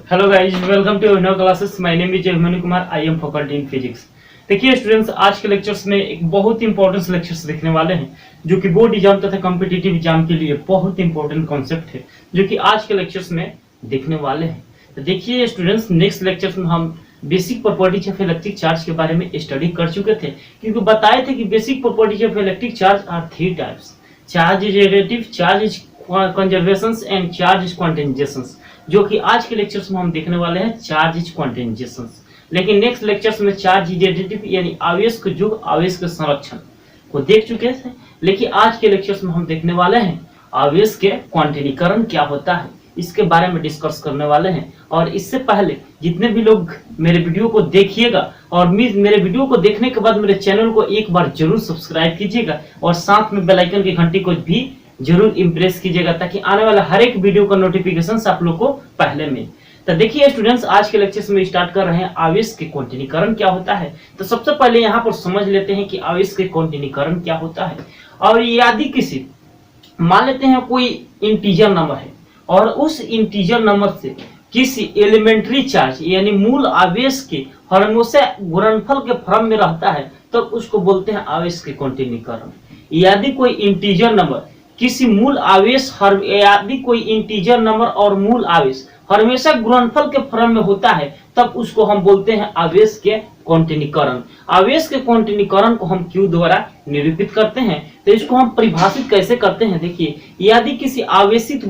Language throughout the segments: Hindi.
Hello guys, welcome to no classes. My name is Abhimanyu Kumar. I am faculty in physics. देखिए स्टूडेंट्स, आज के लेक्चर्स में एक बहुत इंपॉर्टेंट लेक्चर्स देखने वाले हैं जो कि बोर्ड एग्जाम तथा कॉम्पिटिटिव एग्जाम के लिए बहुत इंपॉर्टेंट कॉन्सेप्ट है जो कि आज के लेक्चर्स में देखने वाले हैं। तो देखिए स्टूडेंट्स, नेक्स्ट लेक्चर्स में हम basic properties of electric charge के बारे में स्टडी कर चुके थे, क्योंकि बताए थे कि basic properties of electric charge are three types: charge is relative, charge is conservations and charge is quantizations, जो कि आज के लेक्चर्स में हम देखने वाले हैं चार्ज इज क्वांटिजेशंस। लेकिन नेक्स्ट लेक्चर्स में चार्ज इज एडिटिव यानी आवेश के युग, आवेश के संरक्षण को देख चुके थे। लेकिन आज के लेक्चर्स में हम देखने वाले हैं आवेश के क्वांटिनीकरण क्या होता है, इसके बारे में डिस्कस करने वाले हैं। और इससे पहले जितने भी लोग मेरे वीडियो को देखिएगा और मेरे वीडियो को देखने के बाद मेरे चैनल को एक बार जरूर सब्सक्राइब कीजिएगा और साथ में बेल आइकन की घंटी को भी जरूर इम्प्रेस कीजिएगा, ताकि आने वाला हर एक वीडियो का नोटिफिकेशन आप लोग को पहले मिले। तो देखिए स्टूडेंट्स, आज के लेक्चर में स्टार्ट कर रहे हैं आवेश के क्वांटिनीकरण क्या होता है। तो सबसे पहले यहाँ पर समझ लेते हैं कि आवेश के क्वांटिनीकरण क्या होता है। और यदि किसी मान लेते हैं कोई इंटीजर नंबर है और उस इंटीजर नंबर से किसी एलिमेंट्री चार्ज यानी मूल आवेश के हमेशा गुणनफल के फॉर्म में रहता है, तब उसको बोलते हैं आवेश के क्वांटिनीकरण। यदि कोई इंटीजर नंबर किसी मूल आवेश यदि कोई इंटीजर नंबर और मूल आवेश हमेशा गुणनफल के फॉर्म में होता है, तब उसको हम बोलते हैं आवेश के क्वांटिनीकरण। आवेश के क्वांटिनीकरण को हम क्यू द्वारा निरूपित करते हैं। तो इसको हम परिभाषित कैसे करते हैं, देखिए यदि किसी आवेशित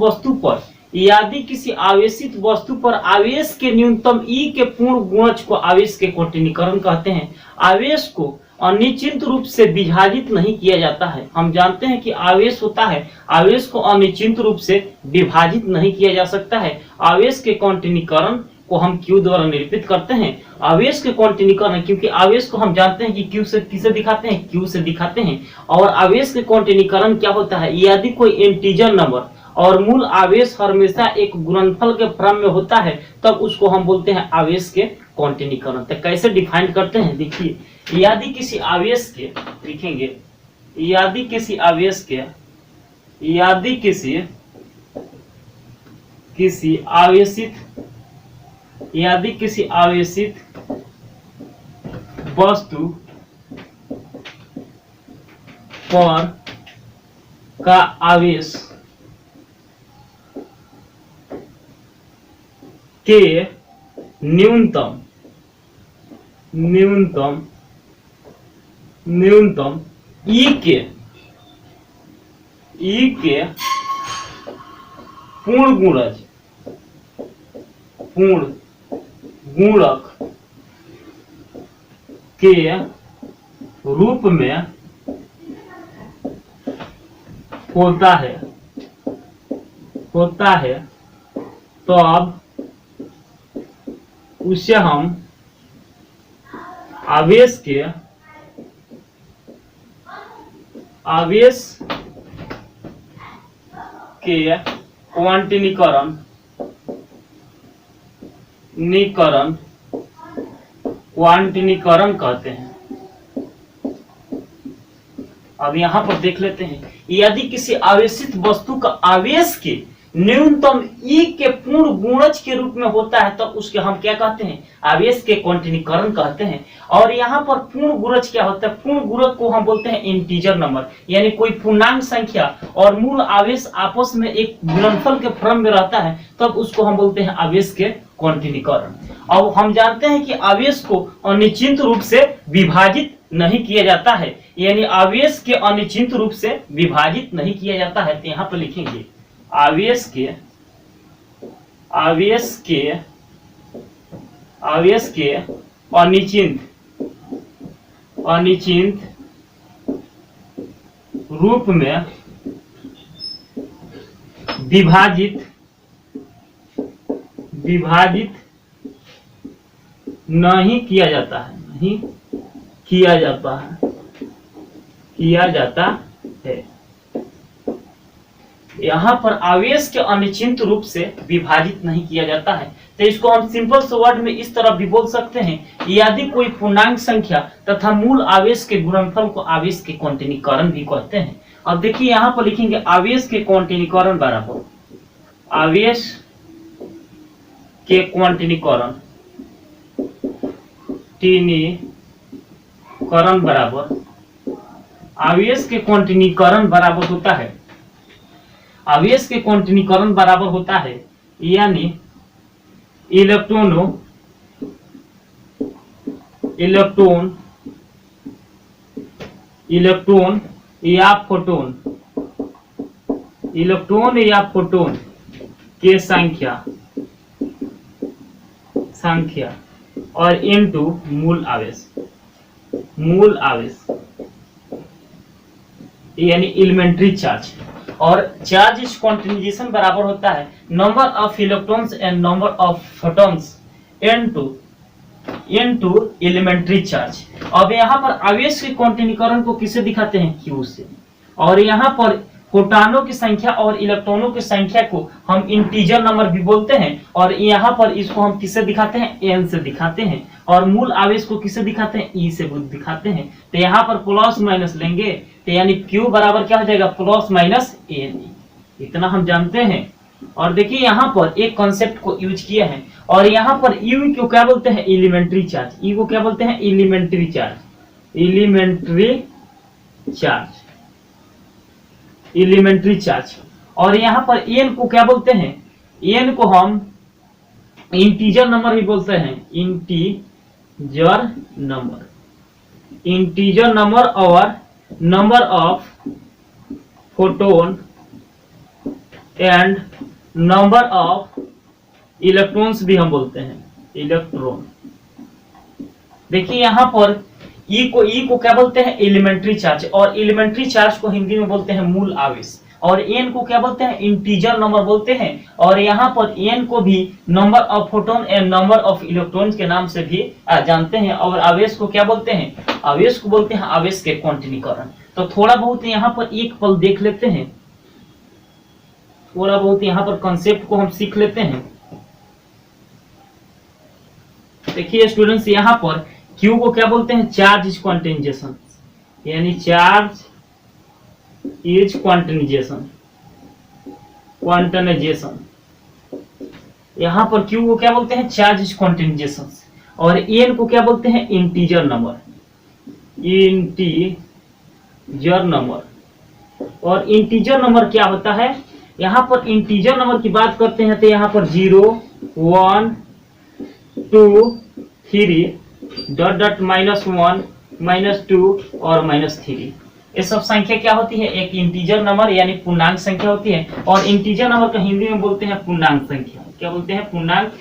वस्तु पर आवेश के न्यूनतम ई के पूर्ण गुणज को आवेश के क्वांटिनीकरण कहते हैं। आवेश को अनिश्चित रूप से विभाजित नहीं किया जाता है। हम जानते हैं कि आवेश होता है, आवेश को अनिश्चित रूप से विभाजित नहीं किया जा सकता है। आवेश के क्वांटिनीकरण को हम क्यू द्वारा निरूपित करते हैं। आवेश के क्वांटिनीकरण, क्योंकि आवेश को हम जानते हैं कि क्यू से किसे दिखाते हैं, क्यू से दिखाते हैं। और आवेश के क्वांटिनीकरण क्या होता है, यदि कोई इंटीजर नंबर और मूल आवेश हमेशा एक गुणनफल के फॉर्म में होता है, तब उसको हम बोलते हैं आवेश के क्वांटिनीकरण। तो कैसे डिफाइन करते हैं, देखिए यदि किसी आवेश के लिखेंगे, यदि किसी आवेशित वस्तु पर का आवेश के न्यूनतम ई के पूर्ण गुणक के रूप में होता है, तो अब उसे हम आवेश के क्वांटिनीकरण कहते हैं। अब यहाँ पर देख लेते हैं, यदि किसी आवेशित वस्तु का आवेश के न्यूनतम ई के पूर्ण गुणज के रूप में होता है, तब उसके हम क्या कहते हैं, आवेश के क्वांटिनीकरण कहते हैं। और यहाँ पर पूर्ण गुणज क्या होता है, पूर्ण गुणज को हम बोलते हैं इंटीजर नंबर, यानी कोई पूर्णांक संख्या और मूल आवेश आपस में एक गुणनफल के फॉर्म में रहता है, तब उसको हम बोलते हैं आवेश के क्वांटिनीकरण। अब हम जानते हैं कि आवेश को अनिश्चित रूप से विभाजित नहीं किया जाता है, यानी आवेश के अनिश्चित रूप से विभाजित नहीं किया जाता है। तो यहाँ पर लिखेंगे आवेश के अनिश्चित रूप में विभाजित नहीं किया जाता है। यहाँ पर आवेश के अनिश्चित रूप से विभाजित नहीं किया जाता है। तो इसको हम सिंपल से वर्ड में इस तरह भी बोल सकते हैं, यदि कोई पूर्णांक संख्या तथा मूल आवेश के गुणनफल को आवेश के क्वांटिनीकरण भी कहते हैं। अब देखिए यहाँ पर लिखेंगे आवेश के क्वांटिनीकरण बराबर आवेश के क्वांटिनीकरण बराबर आवेश के क्वांटिनीकरण बराबर होता है, आवेश के क्वांटिनीकरण बराबर होता है, यानी इलेक्ट्रॉन या फोटोन के संख्या और इनटू मूल आवेश यानी एलिमेंट्री चार्ज। और चार्ज इज क्वांटिनाइजेशन बराबर होता है number of electrons and number of photons into elementary charge. अब यहाँ पर आवेश के क्वांटिनीकरण को किससे दिखाते हैं, Q से, और यहाँ पर फोटॉनों की संख्या और इलेक्ट्रॉनों की संख्या को हम इंटीजर नंबर भी बोलते हैं, और यहाँ पर इसको हम किससे दिखाते हैं, N से दिखाते हैं, और मूल आवेश को किससे दिखाते हैं, E से दिखाते हैं। तो यहाँ पर प्लस माइनस लेंगे तो यानी Q बराबर क्या हो जाएगा, प्लस माइनस N, इतना हम जानते हैं। और देखिए यहाँ पर एक कॉन्सेप्ट को यूज किया है, और यहाँ पर U को क्या बोलते हैं, एलिमेंट्री चार्ज, E को क्या बोलते हैं, एलिमेंट्री चार्ज, और यहाँ पर N को क्या बोलते हैं, N को हम इंटीजर नंबर भी बोलते हैं, इंटीजर नंबर और number of photon and number of electrons भी हम बोलते हैं, इलेक्ट्रॉन। देखिए यहाँ पर E को क्या बोलते हैं, एलिमेंट्री चार्ज, और एलिमेंट्री चार्ज को हिंदी में बोलते हैं मूल आवेश, और N को क्या बोलते हैं, इंटीजर नंबर बोलते हैं, और यहाँ पर N को भी number of photon and number of electrons के नाम से भी जानते हैं। और आवेश को क्या बोलते हैं, आवेश को बोलते हैं आवेश के क्वांटिनीकरण। तो थोड़ा बहुत यहाँ पर एक पल देख लेते हैं, थोड़ा बहुत यहाँ पर कॉन्सेप्ट को हम सीख लेते हैं। देखिए स्टूडेंट्स, यहाँ पर Q को क्या बोलते हैं, चार्ज इज क्वांटिनाइजेशन, यानी चार्ज इज क्वांटिनाइजेशन। यहाँ पर Q को क्या बोलते हैं, चार्ज इज क्वांटिनाइजेशन, और N को क्या बोलते हैं, इंटीजर नंबर। और इंटीजर नंबर क्या होता है, यहाँ पर इंटीजर नंबर की बात करते हैं तो यहाँ पर 0, 1, 2, 3 डॉट -1, -2 और -3, ये सब संख्या क्या होती है, एक इंटीजर नंबर यानी पूर्णांक संख्या होती है। और इंटीजर नंबर को हिंदी में बोलते हैं पूर्णांक संख्या। क्या बोलते हैं, पूर्णांक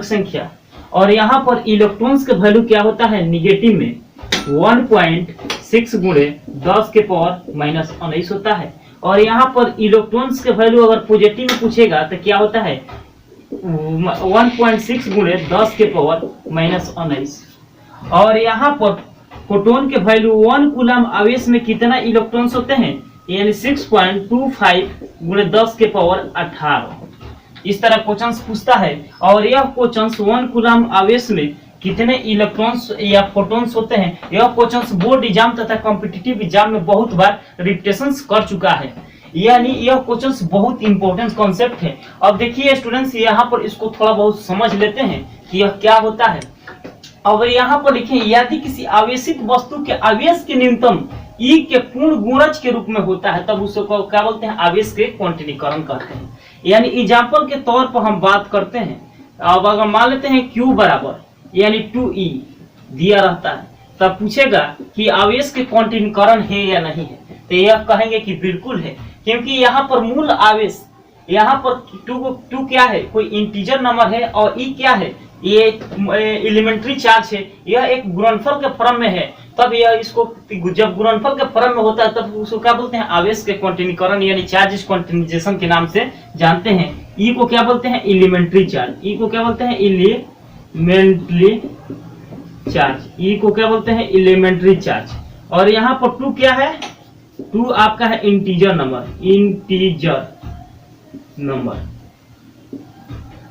संख्या। और यहाँ पर इलेक्ट्रॉन्स का वैल्यू क्या होता है, निगेटिव में 1.6 गुणे 10 के पावर -19 होता है। और यहाँ पर इलेक्ट्रॉन्स के वैल्यू अगर पॉजिटिव में पूछेगा तो क्या होता है, 1.6 गुणे 10 के पावर -19। और यहाँ पर फोटोन के वैल्यू 1 कूलम आवेश में कितना इलेक्ट्रॉन्स होते हैं, यानी 6.25 गुणे 10 के पावर 18। इस तरह क्वेश्चन पूछता है, और यह क्वेश्चन 1 कूलम आवेश में कितने इलेक्ट्रॉन्स या फोटॉन्स होते हैं, यह क्वेश्चन बोर्ड एग्जाम तथा कॉम्पिटिटिव एग्जाम में बहुत बार रिपीटेशन कर चुका है, यानी यह क्वेश्चन बहुत इंपॉर्टेंट कॉन्सेप्ट है। अब देखिए स्टूडेंट्स, यहाँ पर इसको थोड़ा बहुत समझ लेते हैं कि यह क्या होता है। अब यहाँ पर लिखें, यदि किसी आवेशित वस्तु के आवेश के न्यूनतम E के पूर्ण गुणज के रूप में होता है तब उसको क्या बोलते हैं, आवेश के क्वांटिनीकरण कहते हैं। यानी एग्जाम्पल के तौर पर हम बात करते हैं, अब अगर मान लेते हैं Q बराबर यानी 2E दिया रहता है, तब पूछेगा कि आवेश के क्वांटिनीकरण है या नहीं है, तो यह कहेंगे कि बिल्कुल है, क्योंकि यहाँ पर मूल आवेश, यहाँ पर 2 क्या है, कोई इंटीजर नंबर है, और E क्या है, ये एलिमेंट्री चार्ज है, यह एक गुणनफल के फॉर्म में है। तब यह इसको जब गुणनफल के फॉर्म में होता है तब उसको क्या बोलते हैं, आवेश के क्वांटिनीकरण यानी चार्ज क्वांटिनाइजेशन के नाम से जानते हैं। E को क्या बोलते हैं, एलिमेंट्री चार्ज। E को क्या बोलते हैं, एलिमेंट्री चार्ज। और यहाँ पर 2 क्या है, 2 आपका है इंटीजर नंबर।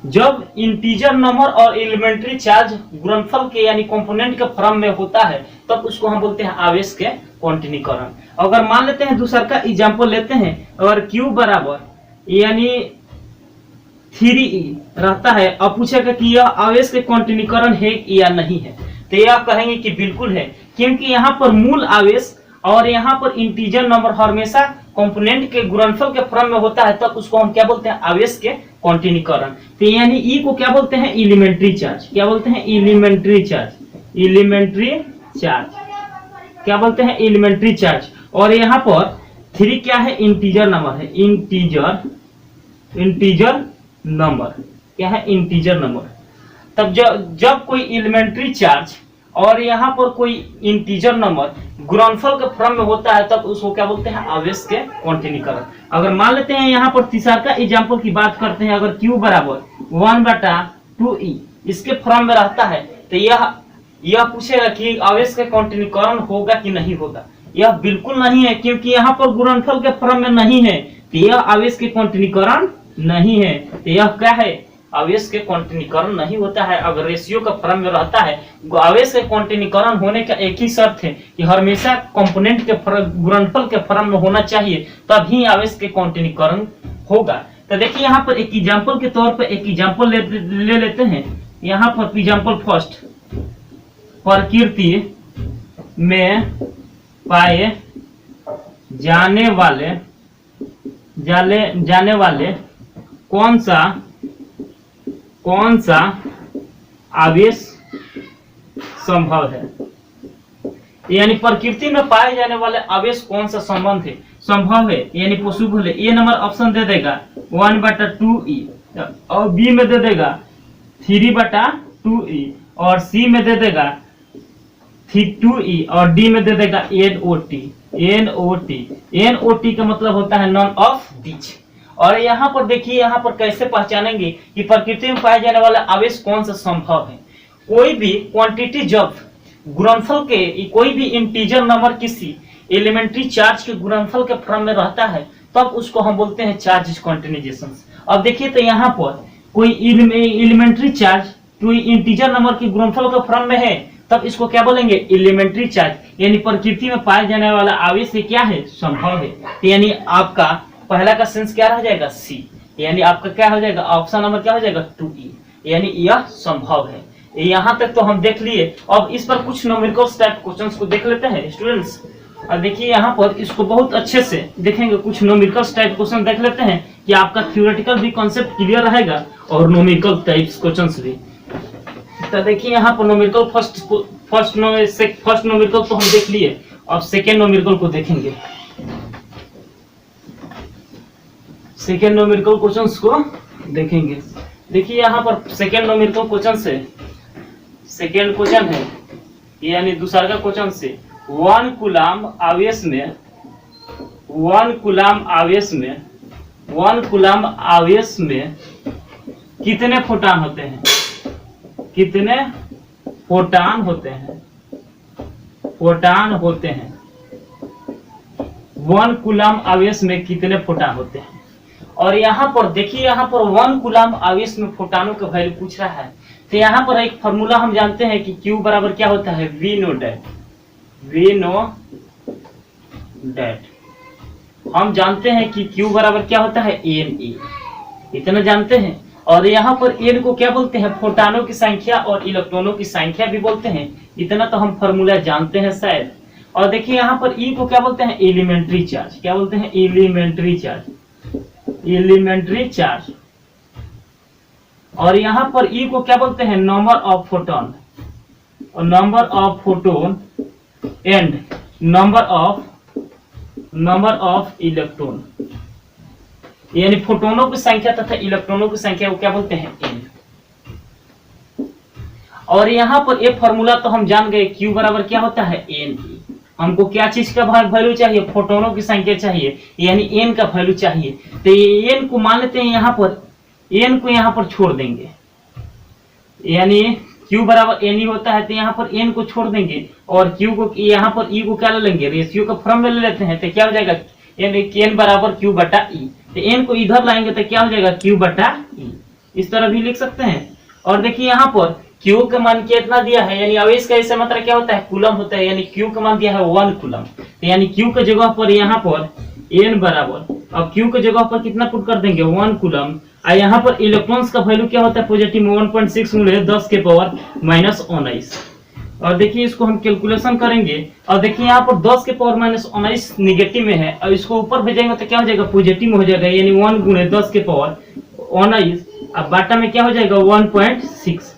जब इंटीजर नंबर और एलिमेंट्री चार्ज गुणनफल के यानी कंपोनेंट के फॉर्म में होता है तब उसको हम बोलते हैं आवेश के क्वांटिनीकरण। अगर मान लेते हैं दूसरा का एग्जांपल लेते हैं, अगर Q बराबर यानी 3e रहता है और पूछेगा कि यह आवेश के क्वांटिनीकरण है या नहीं है, तो यह कहेंगे कि बिल्कुल है, क्योंकि यहाँ पर मूल आवेश और यहाँ पर इंटीजर नंबर हमेशा कंपोनेंट के गुणनफल के फॉर्म में होता है, तब उसको हम क्या बोलते हैं, आवेश के क्वांटिनीकरण। तो यानी ई को क्या बोलते हैं, एलिमेंट्री चार्ज। क्या बोलते हैं, एलिमेंट्री चार्ज। एलिमेंट्री चार्ज क्या बोलते हैं, एलिमेंट्री चार्ज। और यहाँ पर 3 क्या है, इंटीजर नंबर है। इंटीजर नंबर क्या है, इंटीजर नंबर। तब जब कोई एलिमेंट्री चार्ज और यहाँ पर कोई इंटीजर नंबर गुणनफल के फॉर्म में होता है, तब उसको क्या बोलते हैं, आवेश के क्वांटिनीकरण। अगर मान लेते हैं यहाँ पर तीसरा का एग्जाम्पल की बात करते हैं, अगर Q बराबर 1/2E इसके फॉर्म में रहता है, तो यह पूछेगा कि आवेश का क्वांटिनीकरण होगा कि नहीं होगा। यह बिल्कुल नहीं है, क्योंकि यहाँ पर गुणनफल के फॉर्म में नहीं है, तो यह आवेश के क्वांटिनीकरण नहीं है। तो यह क्या है, आवेश के क्वांटिनीकरण नहीं होता है। अगर रेशियो का फॉर्म में रहता है, आवेश के क्वांटिनीकरण होने का एक ही शर्त है कि हमेशा कंपोनेंट के गुणनफल के फॉर्म में होना चाहिए, तभी आवेश के क्वांटिनीकरण होगा। तो देखिए यहाँ पर एक एग्जांपल के तौर पर एक एग्जांपल ले लेते हैं। यहाँ पर एग्जांपल फर्स्ट, प्रकृति में पाए जाने वाले कौन सा आवेश संभव है। यानी प्रकृति में पाए जाने वाले आवेश कौन सा संभव है, यानी पॉसिबल है। ए नंबर ऑप्शन दे देगा 1/2E, और बी में दे देगा 3/2E, और सी में दे देगा 2E, और डी में दे देगा NOT। NOT का मतलब होता है नॉन ऑफ दिच। और यहाँ पर देखिए, यहाँ पर कैसे पहचानेंगे कि प्रकृति में पाए जाने वाला आवेश कौन सा संभव है। कोई भी क्वांटिटी जब गुणनफल के, कोई भी इंटीजर नंबर किसी एलिमेंट्री चार्ज के गुणनफल के फॉर्म में रहता है, तब उसको हम बोलते हैं चार्ज क्वांटिनाइजेशन। अब देखिए, तो यहाँ पर कोई एलिमेंट्री चार्ज कोई इंटीजर नंबर के गुणनफल के फॉर्म में है, तब इसको क्या बोलेंगे, एलिमेंट्री चार्ज। यानी प्रकृति में पाए जाने वाला आवेश क्या है, संभव है। यानी आपका पहला का सेंस क्या रह जाएगा, सी। यानी आपका क्या हो जाएगा, ऑप्शन नंबर क्या हो जाएगा, 2E। यानी यह संभव है। यहाँ तक तो हम देख लिए। अब इस पर कुछ न्यूमेरिकल टाइप क्वेश्चंस को देख लेते हैं स्टूडेंट्स। और देखिए यहाँ पर इसको बहुत अच्छे से देखेंगे, कुछ न्यूमेरिकल टाइप क्वेश्चन देख लेते हैं कि आपका थ्योरेटिकल भी कॉन्सेप्ट क्लियर रहेगा और न्यूमेरिकल टाइप्स क्वेश्चंस भी। तो देखिए यहाँ पर न्यूमेरिकल फर्स्ट न्यूमेरिकल तो हम देख लिए। अब सेकेंड न्यूमेरिकल को देखेंगे। सेकेंड न्यूमेरिकल क्वेश्चंस को देखेंगे। देखिए यहाँ पर सेकेंड न्यूमेरिकल क्वेश्चन से, सेकेंड क्वेश्चन है यानी दूसरा का क्वेश्चन से, 1 कूलम आवेश में कितने फोटान होते हैं, कितने फोटान होते हैं, 1 कूलम आवेश में कितने फोटान होते हैं। और यहाँ पर देखिए, यहाँ पर 1 कूलम आवेश में फोटानों का वैल्यू पूछ रहा है। तो यहाँ पर एक फॉर्मूला हम जानते हैं कि Q बराबर क्या होता है, V नो डेट। हम जानते हैं कि Q बराबर क्या होता है, NE, इतना जानते हैं। और यहाँ पर N को क्या बोलते हैं, फोटानों की संख्या और इलेक्ट्रॉनों की संख्या भी बोलते हैं। इतना तो हम फॉर्मूला जानते हैं शायद। और देखिए यहाँ पर E को क्या बोलते हैं, एलिमेंट्री चार्ज। क्या बोलते हैं, एलिमेंट्री चार्ज। और यहाँ पर E को क्या बोलते हैं, नंबर ऑफ फोटोन, और number of photon and number of electron. यानी फोटोनों की संख्या तथा इलेक्ट्रॉनों की संख्या को क्या बोलते हैं, N। और यहाँ पर एक फॉर्मूला तो हम जान गए, Q बराबर क्या होता है, NE। हमको क्या चीज का वैल्यू चाहिए, फोटोनों की संख्या चाहिए, यानी N का वैल्यू चाहिए। तो N को मान लेते हैं, यहाँ पर N को यहाँ पर छोड़ देंगे, यानी Q बराबर NE होता है, तो यहाँ पर N को छोड़ देंगे और Q को यहाँ पर E को क्या ले लेंगे, रेशियो का फॉर्म में ले लेते हैं। तो क्या हो जाएगा, N बराबर Q/E। तो N को इधर लाएंगे तो क्या हो जाएगा, Q/E। इस तरह भी लिख सकते हैं। और देखिए यहाँ पर Q का मान कितना दिया है, यानी आवेश का ऐसा मात्रा क्या होता है, कूलम होता है। यानी Q का मान दिया है 1 कूलम। तो यानी Q के जगह पर यहाँ पर N बराबर, अब Q के जगह पर कितना पुट कर देंगे, 1 कूलम। और यहाँ पर इलेक्ट्रॉन्स का वैल्यू क्या होता है पॉजिटिव में 1.6 गुणे 10 के पावर माइनस 19। और देखिए इसको हम कैलकुलेशन करेंगे और देखिए यहाँ पर 10 के पावर माइनस 19 निगेटिव में है और इसको ऊपर भेजेंगे तो क्या हो जाएगा पॉजिटिव में हो जाएगा, यानी 1 गुणे 10 के पावर 19। अब बाटा में क्या हो जाएगा 1.6।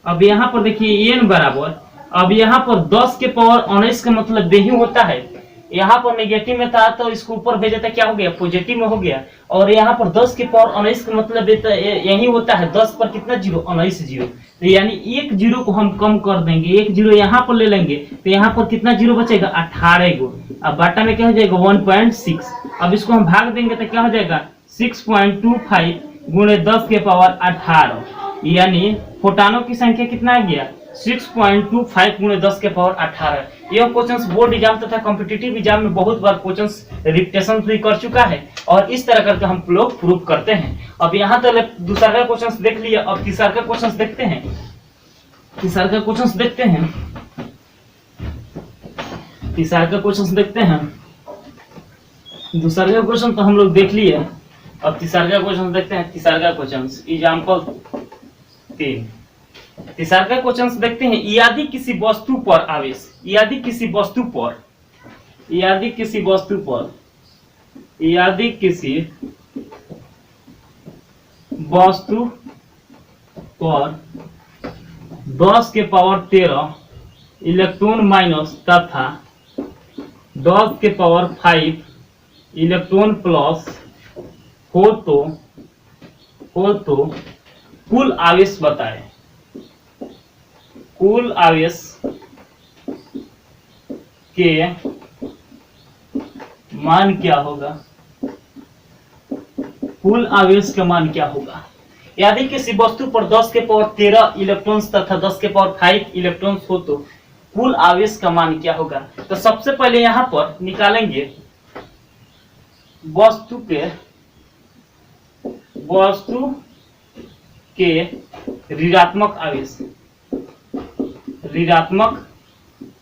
अब यहाँ पर देखिए n बराबर, अब यहाँ पर 10 के पावर 19 का मतलब यही होता है, यहाँ पर नेगेटिव में था तो इसको ऊपर भेजा था क्या हो गया पॉजिटिव में हो गया, और यहाँ पर 10 के पावर 19 का मतलब यही होता है 10 पर कितना जीरो 19 जीरो, तो यानी एक जीरो को हम कम कर देंगे, एक जीरो यहाँ पर ले लेंगे तो यहाँ पर कितना जीरो बचेगा 18 गो। अब बाटा में क्या हो जाएगा 1.6। अब इसको हम भाग देंगे तो क्या हो जाएगा 6.25 गुणे 10 के पावर 18, यानी फोटानों की संख्या कितना आ गया 6.25 गुणे 10 के पावर 18। यह क्वेश्चंस बोर्ड एग्जाम तथा कॉम्पिटिटिव एग्जाम में बहुत बार क्वेश्चंस रिपीटेशन भी कर चुका है और इस तरह करके हम लोग प्रूव करते हैं। अब यहाँ तक दूसरा का क्वेश्चंस देख लिया, अब तीसरा का क्वेश्चंस देखते हैं। तीसरा का क्वेश्चंस देखते हैं, तीसरा का क्वेश्चंस देखते हैं। दूसरा का क्वेश्चन तो हम लोग देख लिए, अब तीसरा का क्वेश्चन देखते हैं। तीसरा का क्वेश्चंस एग्जाम्पल 3। तीसरा का क्वेश्चन देखते हैं। यदि किसी वस्तु पर आवेश, यदि किसी वस्तु पर, यदि किसी वस्तु पर, यदि किसी वस्तु पर 10 के पावर 13 इलेक्ट्रॉन माइनस तथा 10 के पावर 5 इलेक्ट्रॉन प्लस हो तो कुल आवेश बताएं। कुल आवेश के मान क्या होगा, कुल आवेश का मान क्या होगा। यदि किसी वस्तु पर 10 के पावर 13 इलेक्ट्रॉन्स तथा 10 के पावर 5 इलेक्ट्रॉन्स हो तो कुल आवेश का मान क्या होगा। तो सबसे पहले यहां पर निकालेंगे वस्तु के ऋणात्मक आवेश, ऋणात्मक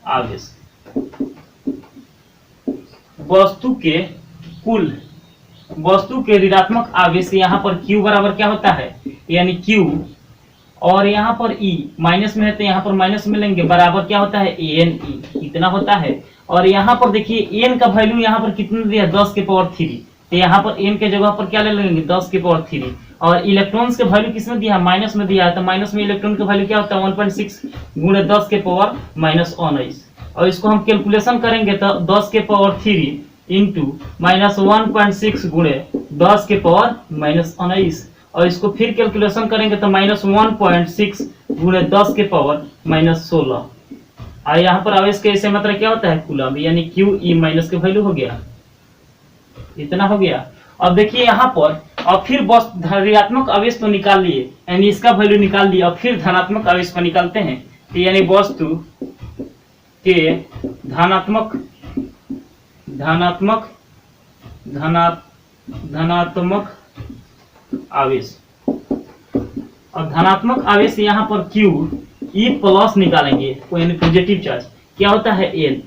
आवेश, वस्तु के कुल, वस्तु के ऋणात्मक आवेश यहाँ पर Q बराबर क्या होता है, यानी Q, और यहाँ पर E माइनस में है तो यहाँ पर माइनस में लेंगे, बराबर क्या होता है AnE, इतना होता है। और यहाँ पर देखिए n का वैल्यू यहाँ पर कितना दिया 10 के पावर 3, तो यहाँ पर n के जगह पर क्या ले लेंगे 10 के पावर 3। और इलेक्ट्रॉन्स के वैल्यू किसने दिया माइनस में दिया है, तो माइनस में इलेक्ट्रॉन का वैल्यू क्या होता है 1.6 गुणे 10 के पावर माइनस 19। और इसको हम कैलकुलेशन करेंगे तो 10 के पावर 3 इंटू माइनस 1.6 गुणे 10 के पावर माइनस 19, और इसको फिर कैलकुलेशन करेंगे तो माइनस 1.6 गुणे 10 के पावर माइनस 16। और यहाँ पर आवेश के ऐसे मात्रा क्या होता है कूलम, यानी QE माइनस के वैल्यू हो गया, इतना हो गया। अब देखिए यहाँ पर और फिर बस ऋणात्मक आवेश तो निकाल लिए, यानी इसका वैल्यू निकाल दिया, और फिर धनात्मक आवेश को निकालते हैं, तो यानी वस्तु के धनात्मक धनात्मक धनात्मक आवेश, और धनात्मक आवेश यहाँ पर QE प्लस निकालेंगे, यानी पॉजिटिव चार्ज क्या होता है N।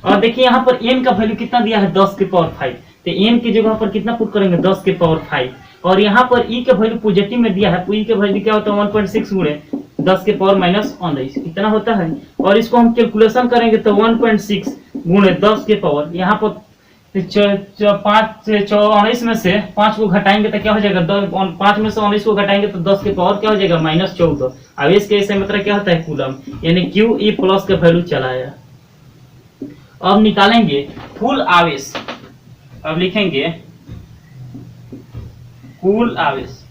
और देखिए यहाँ पर n का वैल्यू कितना दिया है 10 के पावर 5, तो n की जगह पर कितना पुट करेंगे 10 के पावर 5, और यहाँ पर E का वैल्यू पॉजिटिव में दिया है, E का वैल्यू क्या होता है 1.6 गुणे 10 के पावर माइनस 19, इतना होता है। और इसको हम कैलकुलेशन करेंगे तो 1.6 गुणे 10 के पावर, यहाँ पर 19 में से 5 को घटाएंगे तो क्या हो जाएगा 5 में से 19 को घटाएंगे तो 10 के पावर क्या हो जाएगा माइनस 14। आवेश के ऐसे मात्रा क्या होता है कूलम, यानी QE प्लस का वैल्यू चलाया। अब निकालेंगे कुल आवेश, अब लिखेंगे कुल आवेश,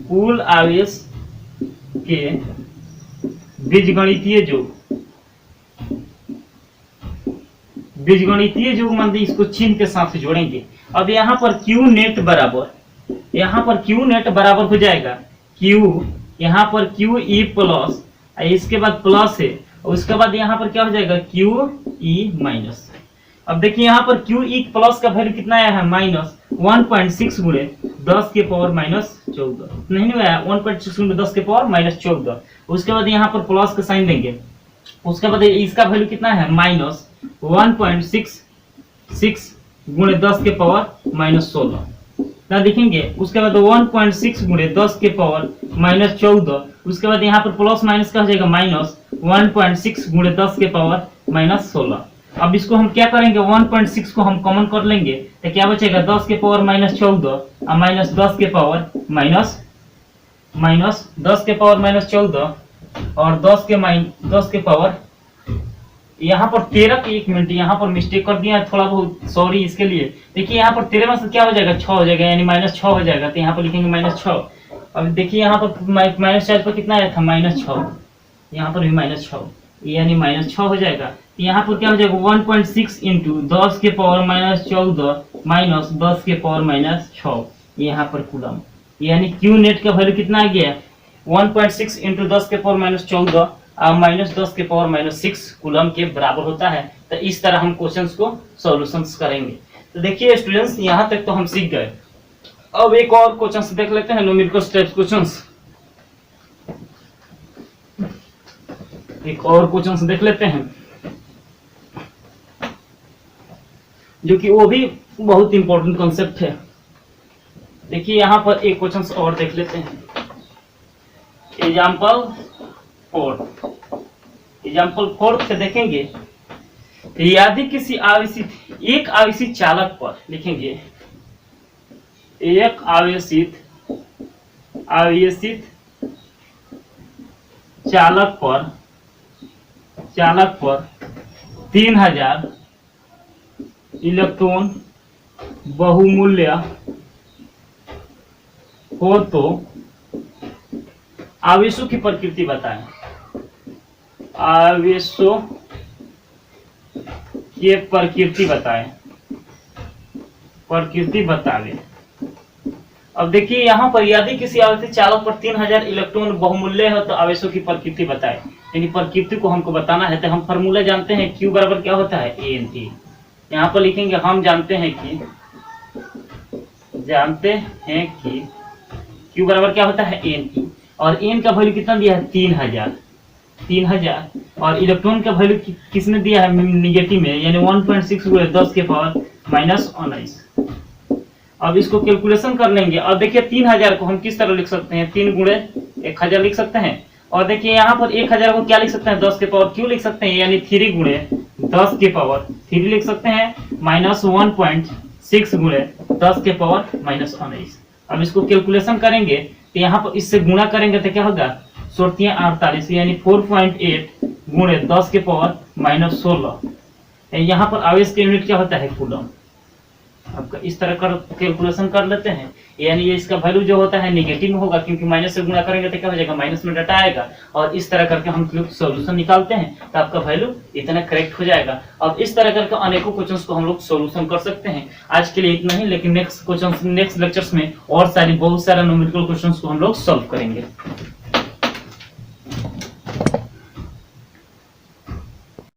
कुल आवेश के बीजगणितीय योग, बीजगणितीय योग मान ली इसको चिन्ह के साथ जोड़ेंगे। अब यहाँ पर Q नेट बराबर, यहाँ पर Q नेट बराबर हो जाएगा Q, यहाँ पर QE प्लस, इसके बाद प्लस है, और उसके बाद यहाँ पर क्या हो जाएगा QE माइनस। अब देखिए यहाँ पर QE प्लस का वैल्यू कितना आया है माइनस 1.6 गुणे 10 के पावर माइनस 14, नहीं आया 1.6 गुणे 10 के पावर माइनस 14। उसके बाद यहाँ पर प्लस का साइन देंगे, उसके बाद इसका वैल्यू कितना है माइनस 1.66 गुणे 10 के पावर माइनस 16, ना देखेंगे। उसके बाद 1.6 गुणे 10 के पावर माइनस 14, उसके बाद यहाँ पर प्लस माइनस का हो जाएगा माइनस 1.6 गुणे 10 के पावर माइनस 16। अब इसको हम क्या करेंगे, 1.6 को हम कॉमन कर लेंगे तो क्या बचेगा, 10 के पावर माइनस 14 और माइनस 10 के पावर माइनस 10 के पावर माइनस 14 और 10 के पावर, यहाँ पर 13 के, एक मिनट यहाँ पर मिस्टेक कर दिया है थोड़ा बहुत, सॉरी इसके लिए। देखिए यहाँ पर 13 में से क्या हो जाएगा, 6 हो जाएगा, यानी माइनस 6 हो जाएगा, तो यहाँ पर लिखेंगे माइनस 6। अब देखिए यहाँ पर माइनस चार्ज पर कितना आया था, माइनस 6, यहाँ पर भी माइनस 6, यानी माइनस 6 हो जाएगा। यहाँ पर क्या हो जाएगा, 1.6 इंटू 10 के पावर माइनस 14 माइनस 10 के पावर माइनस 6, यहाँ पर कूलम, यानी क्यू नेट का वैल्यू कितना आ गया, 1.6 इंटू 10 के पावर माइनस 14 माइनस 10 के पावर माइनस 6 कूलम के बराबर होता है। तो इस तरह हम क्वेश्चंस को सॉल्यूशंस करेंगे। तो देखिए स्टूडेंट्स, यहाँ तक तो हम सीख गए। अब एक और क्वेश्चंस देख लेते हैं, न्यूमेरिकल टाइप्स क्वेश्चंस। एक और क्वेश्चंस देख लेते हैं जो कि वो भी बहुत इंपॉर्टेंट कॉन्सेप्ट है। देखिए यहाँ पर एक क्वेश्चंस और देख लेते हैं। एग्जाम्पल 4 से देखेंगे, यदि किसी एक आवेशित चालक पर, लिखेंगे एक आवेशित चालक पर 3000 इलेक्ट्रॉन बहुमूल्य हो तो आवेशों की प्रकृति बताएं। आवेशों की प्रकृति बतावे। अब देखिए यहाँ पर यदि किसी आवेशित चालक पर 3000 इलेक्ट्रॉन बहुमूल्य है तो आवेशों की प्रकृति बताएं। यानी प्रकृति को हमको बताना है, तो हम फॉर्मूला जानते हैं, Q बराबर क्या होता है, ANT। यहाँ पर लिखेंगे हम जानते हैं कि Q बराबर क्या होता है, ANT, और N का वैल्यू कितना दिया है, 3000 और इलेक्ट्रॉन का वैल्यू किसने दिया है, निगेटिव में, यानी 1.6 गुणे 10 के पावर माइनस 19। अब इसको कैलकुलेशन कर लेंगे। और देखिए 3000 को हम किस तरह लिख सकते हैं, 3 गुणे 1000 लिख सकते हैं। और देखिए यहाँ पर 1000 को क्या लिख सकते हैं, 10 के पावर क्यू लिख सकते हैं, यानी 3 गुणे 10 के पावर 3 लिख सकते हैं, माइनस 1.6 गुणे 10 के पावर माइनस 19। अब इसको कैलकुलेशन करेंगे तो यहाँ पर इससे गुणा करेंगे तो क्या होगा, 48, यानी 4.8 गुणे 10 के पावर माइनस 16। यहाँ पर आवेश की यूनिट क्या होता है, कूलम। आपका इस तरह कर कैलकुलेशन कर लेते हैं, यानी ये इसका वैल्यू जो होता है नेगेटिव में होगा, क्योंकि माइनस से गुणा करेंगे तो क्या हो जाएगा, माइनस में डाटा आएगा। और इस तरह करके हम लोग सॉल्यूशन निकालते हैं तो आपका वैल्यू इतना करेक्ट हो जाएगा। अब इस तरह करके अनेकों क्वेश्चंस को हम लोग सॉल्यूशन कर सकते हैं। आज के लिए इतना ही, लेकिन नेक्स्ट लेक्चर्स में और बहुत सारा न्यूमेरिकल क्वेश्चंस को हम लोग सॉल्व करेंगे।